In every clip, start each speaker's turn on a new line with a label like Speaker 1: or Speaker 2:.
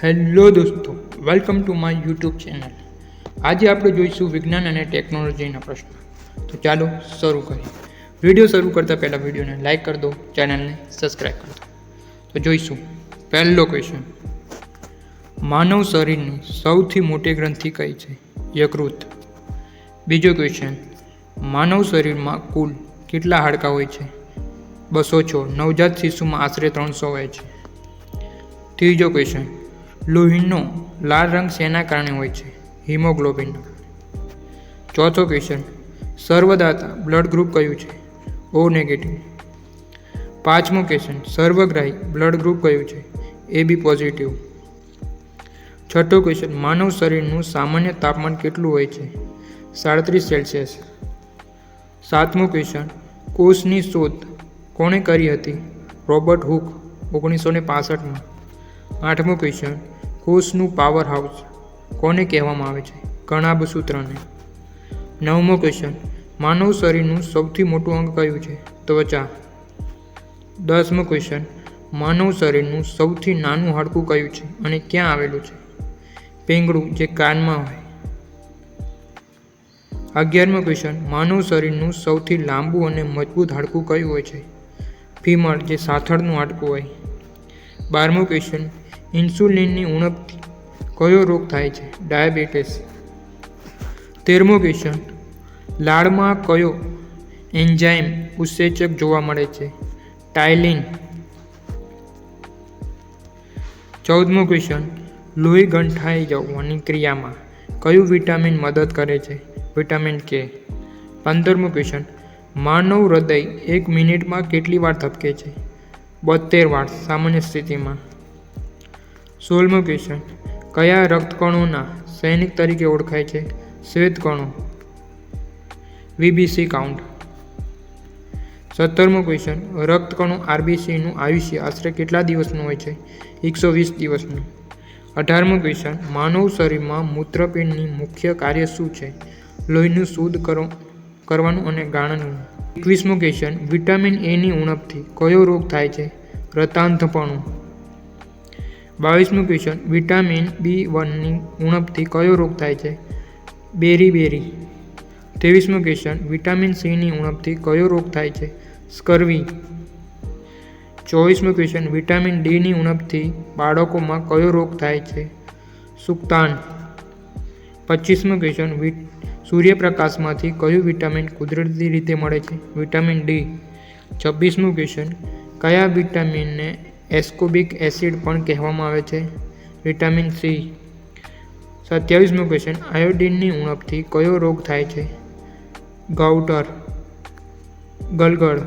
Speaker 1: Hello દોસ્તો, welcome to my YouTube channel. આજે આપણે જોઈશું વિજ્ઞાન અને ટેકનોલોજીના પ્રશ્નો. તો ચાલો શરૂ કરીએ. વિડીયો શરૂ કરતાં પહેલાં વિડીયોને લાઇક કરી દો, ચેનલને સબસ્ક્રાઈબ કરી દો. તો જોઈશું પહેલો ક્વેશ્ચન. માનવ શરીરની સૌથી મોટી ગ્રંથિ કઈ છે? યકૃત. બીજો ક્વેશ્ચન. માનવ શરીરમાં કુલ કેટલા હાડકાં હોય છે? 206. નવજાત શિશુમાં આશરે 300 હોય છે. ત્રીજો ક્વેશ્ચન. લોહીનો લાલ રંગ શેના કારણે હોય છે? હિમોગ્લોબિન. ચોથો ક્વેશ્ચન. સર્વદાતા બ્લડ ગ્રુપ કયું છે? ઓ નેગેટિવ. પાંચમો ક્વેશ્ચન. સર્વગ્રાહી બ્લડ ગ્રુપ કયું છે? AB positive. છઠ્ઠો ક્વેશ્ચન. માનવ શરીરનું સામાન્ય તાપમાન કેટલું હોય છે? 37 સેલ્સિયસ. સાતમો ક્વેશ્ચન. કોષની શોધ કોણે કરી હતી? રોબર્ટ હુક 1965માં. આઠમો ક્વેશ્ચન. કોષનું પાવર હાઉસ કોને કહેવામાં આવે છે? કણાભસૂત્રને. નવમો ક્વેશ્ચન. માનવ શરીરનું સૌથી મોટું અંગ કયું છે? ત્વચા. 10મો ક્વેશ્ચન. માનવ શરીરનું સૌથી નાનું હાડકું કયું છે અને ક્યાં આવેલું છે? પીંગળું, જે કાનમાં હોય. 11મો ક્વેશ્ચન. માનવ શરીરનું સૌથી લાંબુ અને મજબૂત હાડકું કયું હોય છે? ફીમર, જે સાથળનું હાડકું હોય. 12મો ક્વેશ્ચન. ઇન્સ્યુલિનની ઉણપથી કયો રોગ થાય છે? ડાયાબિટીસ. 13મો ક્વેશ્ચન. લાળમાં કયો એન્ઝાઇમ ઉત્સેચક જોવા મળે છે? ટાઇલિન. 14મો ક્વેશ્ચન. લોહી ગંઠાઈ જવાની ક્રિયામાં કયું વિટામિન મદદ કરે છે? વિટામિન કે. 15મો ક્વેશ્ચન. માનવ હૃદય 1 મિનિટમાં કેટલી વાર ધબકે છે? 72 વાર સામાન્ય સ્થિતિમાં. 16મો ક્વેશ્ચન. કયા રક્તકણોના સૈનિક તરીકે ઓળખાય છે? શ્વેતકણો. VBC count. 17મો ક્વેશ્ચન. રક્તકણો RBCનું આયુષ્ય આશરે કેટલા દિવસનું હોય છે? 120 દિવસનું. 18મો ક્વેશ્ચન. માનવ શરીરમાં મૂત્રપિંડની મુખ્ય કાર્ય શું છે? લોહીનું શુદ્ધ કરવાનું અને ગાળવાનું. 21મો ક્વેશ્ચન. વિટામિન Aની ઉણપથી કયો રોગ થાય છે? રતાંધપણું. 22મો ક્વેશ્ચન. વિટામિન B1ની ઉણપથી કયો રોગ થાય છે? બેરી. 23મો ક્વેશ્ચન. વિટામિન Cની ઉણપથી કયો રોગ થાય છે? સ્કર્વી. 24મો ક્વેશ્ચન. વિટામિન Dની ઉણપથી બાળકોમાં કયો રોગ થાય છે? સુક્તાન. 25મો ક્વેશ્ચન. સૂર્યપ્રકાશમાંથી કયું વિટામિન કુદરતી રીતે મળે છે? Vitamin D. 26મો ક્વેશ્ચન. કયા વિટામિનને એસ્કોર્બિક એસિડ પણ કહેવામાં આવે છે? Vitamin C. 27મો ક્વેશ્ચન. આયોડિનની ઉણપથી કયો રોગ થાય છે? ગાઉટર. ગલગળ.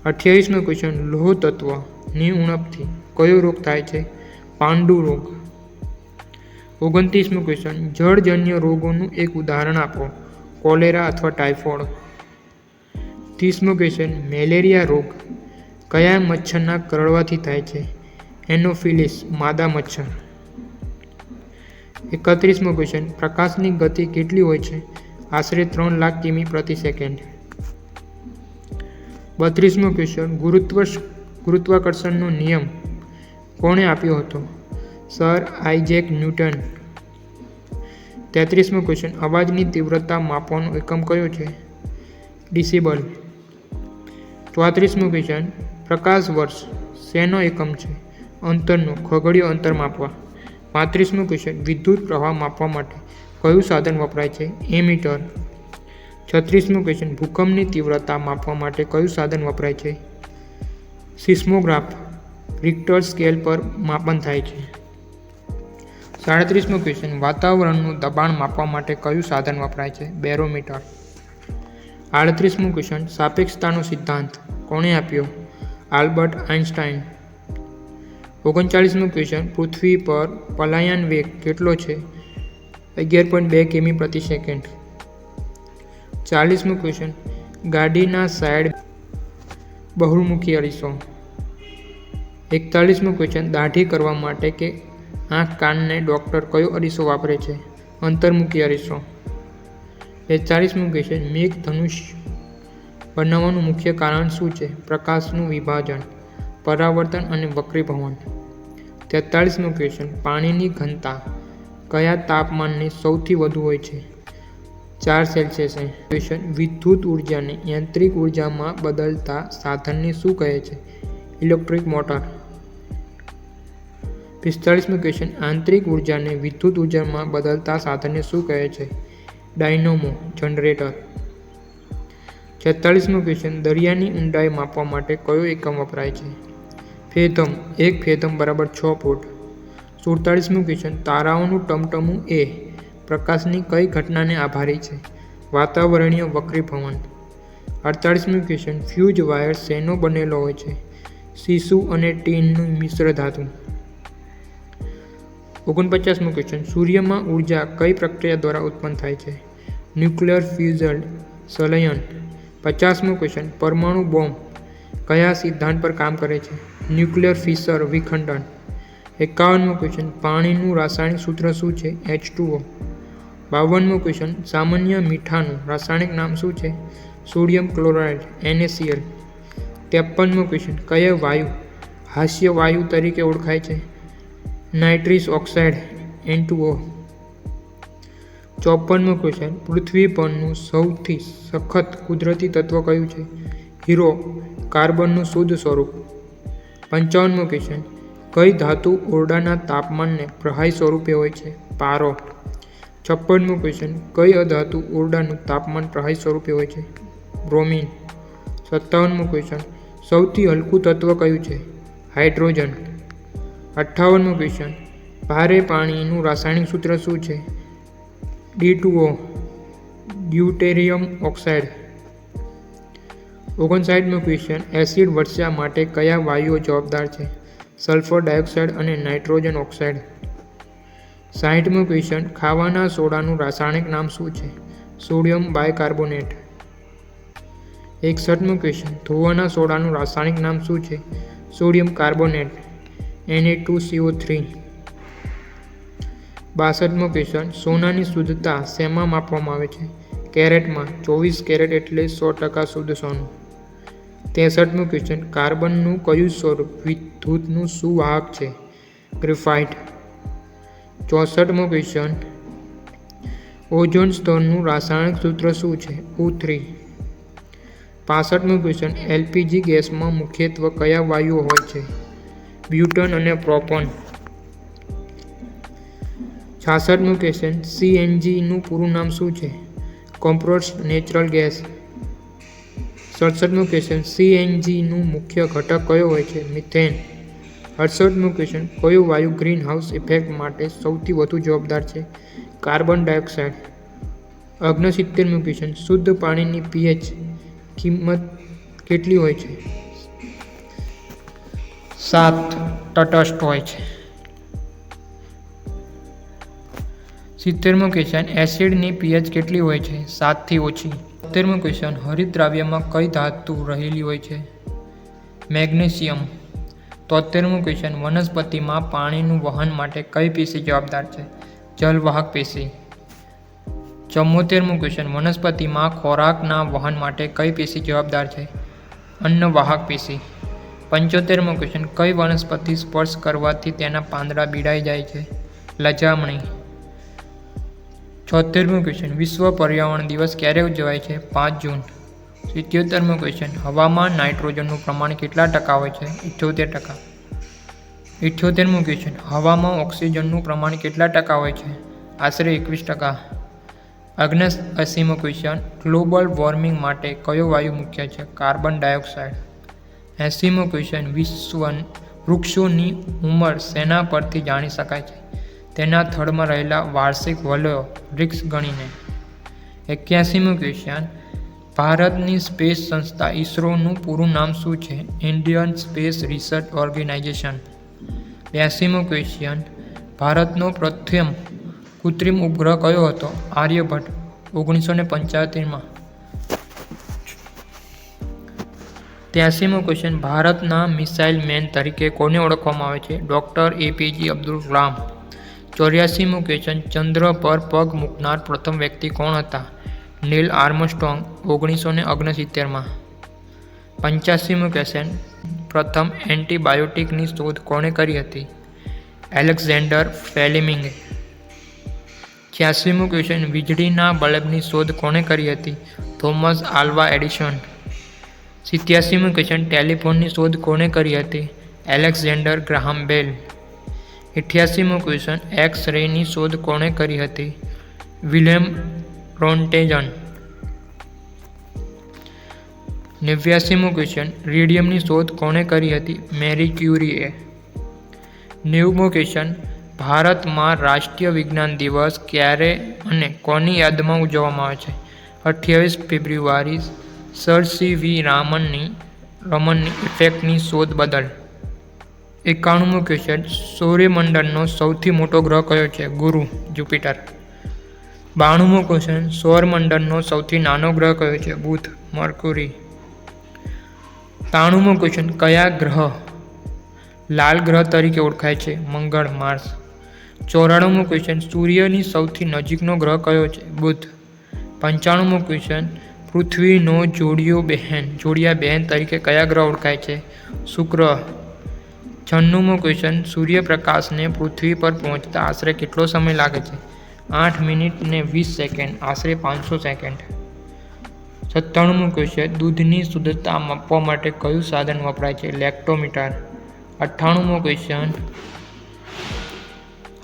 Speaker 1: 28મો ક્વેશ્ચન. લોહ તત્વની ઉણપથી કયો રોગ થાય છે? પાંડુ રોગ. 29મો ક્વેશ્ચન. જળજન્ય રોગોનું એક ઉદાહરણ આપો. કોલેરા અથવા ટાઇફોઇડ. 30મો ક્વેશ્ચન. મેલેરિયા રોગ કયા મચ્છરના કરડવાથી થાય છે? એનોફિલિસ માદા મચ્છર. 31મો ક્વેશ્ચન. પ્રકાશની ગતિ કેટલી હોય છે? આશરે 3 લાખ કિમી પ્રતિ સેકન્ડ. 32મો ક્વેશ્ચન. ગુરુત્વાકર્ષણનો નિયમ કોણે આપ્યો હતો? Sir Isaac Newton. 33મો ક્વેશ્ચન. અવાજની તીવ્રતા માપવાનો એકમ કયો છે? ડિસિબલ. 34મો ક્વેશ્ચન. પ્રકાશ વર્ષ શેનો એકમ છે? અંતરનો, ખગોળીય અંતર માપવા. 35મો ક્વેશ્ચન. વિદ્યુત પ્રવાહ માપવા માટે કયું સાધન વપરાય છે? એમીટર. 36મો ક્વેશ્ચન. ભૂકંપની તીવ્રતા માપવા માટે કયું સાધન વપરાય છે? સિસ્મોગ્રાફ. રિક્ટર સ્કેલ પર માપન થાય છે. 37મો ક્વેશ્ચન. વાતાવરણનું દબાણ માપવા માટે કયું સાધન વપરાય છે? બેરોમીટર. 38મો ક્વેશ્ચન. સાપેક્ષતાનો સિદ્ધાંત કોણે આપ્યો? Albert Einstein. 39મો ક્વેશ્ચન. પૃથ્વી પર પલાયન વેગ કેટલો છે? 11.2 કિમી પ્રતિ સેકન્ડ. 40મો ક્વેશ્ચન. ગાડીના સાઇડ બહુમુખી અરીસો. 41મો ક્વેશ્ચન. દાઢી કરવા માટે કે આંખ કાનને ડૉક્ટર કયો અરીસો વાપરે છે? અંતર્મુખી અરીસો. 42મો ક્વેશ્ચન. મેઘધનુષ્ય બનાવવાનું મુખ્ય કારણ શું છે? પ્રકાશનું વિભાજન, પરાવર્તન અને વક્રીભવન. 43મો ક્વેશ્ચન, પાણીની ઘનતા કયા તાપમાનને સૌથી વધુ હોય છે? 4 સેલ્સિયસ. ક્વેશ્ચન, વિદ્યુત ઉર્જાને યાંત્રિક ઉર્જામાં બદલતા સાધનને શું કહે છે? Electric motor. 45મો ક્વેશ્ચન, આંતરિક ઉર્જાને વિદ્યુત ઉર્જામાં બદલતા સાધનને શું કહે છે? Dynamo generator. 46મો ક્વેશ્ચન, દરિયાની ઊંડાઈ માપવા માટે કયો એકમ વપરાય છે? ફેથમ. 1 ફેથમ બરાબર 6 ફૂટ. 47મો ક્વેશ્ચન, તારાઓનું ટમટમું એ પ્રકાશની કઈ ઘટનાને આભારી છે? વાતાવરણીય વક્રીભવન. 48મો ક્વેશ્ચન, ફ્યુઝ વાયર શેનો બનેલો હોય છે? સીસુ અને ટીનનું મિશ્ર ધાતુ. 49મો ક્વેશ્ચન, સૂર્યમાં ઉર્જા કઈ પ્રક્રિયા દ્વારા ઉત્પન્ન થાય છે? ન્યુક્લિયર ફ્યુઝન સંલયન. 50મો ક્વેશ્ચન, પરમાણુ બોમ્બ કયા સિદ્ધાંત પર કામ કરે છે? ન્યુક્લિયર ફિશર વિખંડન. 51મો ક્વેશ્ચન, પાણીનું રાસાયણિક સૂત્ર શું છે? H2O. 52મો ક્વેશ્ચન, સામાન્ય મીઠાનું રાસાયણિક નામ શું છે? Sodium chloride NaCl. 53મો ક્વેશ્ચન, કયા વાયુ હાસ્ય વાયુ તરીકે ઓળખાય છે? Nitrous oxide N2O. 54મો ક્વેશ્ચન, પૃથ્વી પરનું સૌથી સખત કુદરતી તત્વ કયું છે? હીરો, કાર્બનનું શુદ્ધ સ્વરૂપ. 55મો ક્વેશ્ચન, કઈ ધાતુ ઓરડાના તાપમાનને પ્રવાહી સ્વરૂપે હોય છે? પારો. 56મો ક્વેશ્ચન, કઈ અધાતુ ઓરડાનું તાપમાન પ્રવાહી સ્વરૂપે હોય છે? બ્રોમિન. 57મો ક્વેશ્ચન, સૌથી હલકું તત્વ કયું છે? હાઇડ્રોજન. 58મો ક્વેશ્ચન, ભારે પાણીનું રાસાયણિક સૂત્ર શું છે? D2O deuterium oxide. 59મો ક્વેશ્ચન, એસિડ વર્ષા માટે કયા વાયુઓ જવાબદાર છે? સલ્ફર ડાયોક્સાઇડ અને નાઇટ્રોજન ઓક્સાઇડ. 60મો ક્વેશ્ચન, ખાવાના સોડાનું રાસાયણિક નામ શું છે? Sodium bicarbonate. 61મો ક્વેશ્ચન, ધોવાના સોડાનું રાસાયણિક નામ શું છે? Sodium carbonate Na2CO3. 62મો ક્વેશ્ચન, સોનાની શુદ્ધતા શેમાં માપવામાં આવે છે? કેરેટમાં. 24 કેરેટ એટલે 100% શુદ્ધ સોનું. 63મો ક્વેશ્ચન, કાર્બનનું કયું સ્વરૂપ વિદ્યુતનું સુવાહક છે? ગ્રેફાઇટ. 64મો ક્વેશ્ચન, ઓઝોન સ્તરનું રાસાયણિક સૂત્ર શું છે? O3. 65મો ક્વેશ્ચન, LPG ગેસમાં મુખ્યત્વે કયા વાયુઓ હોય છે? બ્યુટન અને પ્રોપોન. 66મો ક્વેશ્ચન, CNG નું પૂરું નામ શું છે? Compressed natural gas. 67મો ક્વેશ્ચન, CNG નું મુખ્ય ઘટક કયો હોય છે? મિથેન. 68મો ક્વેશ્ચન, કયો વાયુ ગ્રીન હાઉસ ઇફેક્ટ માટે સૌથી વધુ જવાબદાર છે? Carbon dioxide. 69મો ક્વેશ્ચન, શુદ્ધ પાણીની pH કિંમત કેટલી હોય છે? 7 તટસ્થ હોય છે. 70મો ક્વેશ્ચન, એસિડની pH કેટલી હોય છે? 7 થી ઓછી. 70મો ક્વેશ્ચન, હરિતદ્રાવ્યમાં કઈ ધાતુ રહેલી હોય છે? મેગ્નેશિયમ. 73મો ક્વેશ્ચન, વનસ્પતિમાં પાણીનું વહન માટે કઈ પેશી જવાબદાર છે? જલવાહક પેશી. 74મો ક્વેશ્ચન, વનસ્પતિમાં ખોરાકના વહન માટે કઈ પેશી જવાબદાર છે? અન્નવાહક પેશી. 75મો ક્વેશ્ચન, કઈ વનસ્પતિ સ્પર્શ કરવાથી તેના પાંદડા પીળાઈ જાય છે? લજામણી. 76મો ક્વેશ્ચન, વિશ્વ પર્યાવરણ દિવસ ક્યારે ઉજવાય છે? 5 જૂન. 77મો ક્વેશ્ચન, હવામાં નાઇટ્રોજનનું પ્રમાણ કેટલા ટકા હોય છે? 78%. 78મો ક્વેશ્ચન, હવામાં ઓક્સિજનનું પ્રમાણ કેટલા ટકા હોય છે? આશરે 21%. 79મો ક્વેશ્ચન, ગ્લોબલ વોર્મિંગ માટે કયો વાયુ મુખ્ય છે? Carbon dioxide. 80મો ક્વેશ્ચન, વૃક્ષોની ઉંમર શેના પરથી જાણી શકાય છે? તેના થડમાં રહેલા વાર્ષિક વલયો વૃક્ષ ગણીને. 81મો ક્વેશ્ચન, ભારતની સ્પેસ સંસ્થા ઇસરોનું પૂરું નામ શું છે? Indian space research organisation. 82મો ક્વેશ્ચન, ભારતનો પ્રથમ કૃત્રિમ ઉપગ્રહ કયો હતો? આર્યભટ્ટ 1975માં. 83મો ક્વેશ્ચન, ભારતના મિસાઇલ મેન તરીકે કોને ઓળખવામાં આવે છે? Doctor APJ Abdul Kalam. 84મો ક્વેશ્ચન, ચંદ્ર પર પગ મૂકનાર પ્રથમ વ્યક્તિ કોણ હતા? નીલ આર્મસ્ટ્રોંગ 1969માં. 85મો ક્વેશ્ચન, પ્રથમ એન્ટીબાયોટિકની શોધ કોણે કરી હતી? એલેક્ઝેન્ડર ફ્લેમિંગે. 86મો ક્વેશ્ચન, વીજળીના બલ્બની શોધ કોણે કરી હતી? Thomas Alva Edison. 87મો ક્વેશ્ચન, ટેલિફોનની શોધ કોણે કરી હતી? એલેક્ઝેન્ડર ગ્રાહમ બેલ. 88મો ક્વેશ્ચન, એક્સ રેની શોધ કોણે કરી હતી? વિલેમ રોન્ટેજન. 89મો ક્વેશ્ચન, રેડિયમની શોધ કોણે કરી હતી? મેરી ક્યુરીએ. 90મો ક્વેશ્ચન, ભારતમાં રાષ્ટ્રીય વિજ્ઞાન દિવસ ક્યારે અને કોની યાદમાં ઉજવવામાં આવે છે? 28 ફેબ્રુઆરી. સર સી વી રામનની ઇફેક્ટની શોધ બદલ. 91મો ક્વેશ્ચન, સૌરમંડળનો સૌથી મોટો ગ્રહ કયો છે? ગુરુ, જુપિટર. 92મો ક્વેશ્ચન, સૌરમંડળનો સૌથી નાનો ગ્રહ કયો છે? બુધ, મર્ક્યુરી. 93મો ક્વેશ્ચન, કયા ગ્રહ લાલ ગ્રહ તરીકે ઓળખાય છે? મંગળ, માર્સ. 94મો ક્વેશ્ચન, સૂર્યની સૌથી નજીકનો ગ્રહ કયો છે? બુધ. 95મો ક્વેશ્ચન, પૃથ્વીનો જોડિયા બહેન તરીકે કયા ગ્રહ ઓળખાય છે? શુક્ર. 96મો ક્વેશ્ચન, સૂર્યપ્રકાશને પૃથ્વી પર પહોંચતા આશરે કેટલો સમય લાગે છે? 8 મિનિટ ને 20 સેકન્ડ, આશરે 500 સેકન્ડ. 97મો ક્વેશ્ચન, દૂધની શુદ્ધતા માપવા માટે કયું સાધન વપરાય છે? લેક્ટોમીટર. 98મો ક્વેશ્ચન,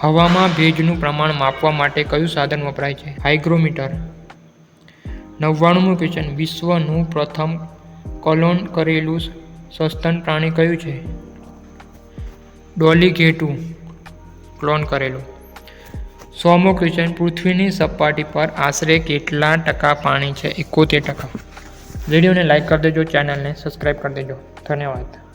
Speaker 1: હવામાં ભેજનું પ્રમાણ માપવા માટે કયું સાધન વપરાય છે? હાઇગ્રોમીટર. 99મો ક્વેશ્ચન, વિશ્વનું પ્રથમ ક્લોન કરેલું સસ્તન પ્રાણી કયું છે? ડોલી ઘેટું ક્લોન કરેલું. 100મો ક્વેશ્ચન, પૃથ્વીની સપાટી પર આશરે કેટલા ટકા પાણી છે? 71%. વિડીયોને લાઇક કરી દેજો, ચેનલને સબસ્ક્રાઈબ કરી દેજો. ધન્યવાદ.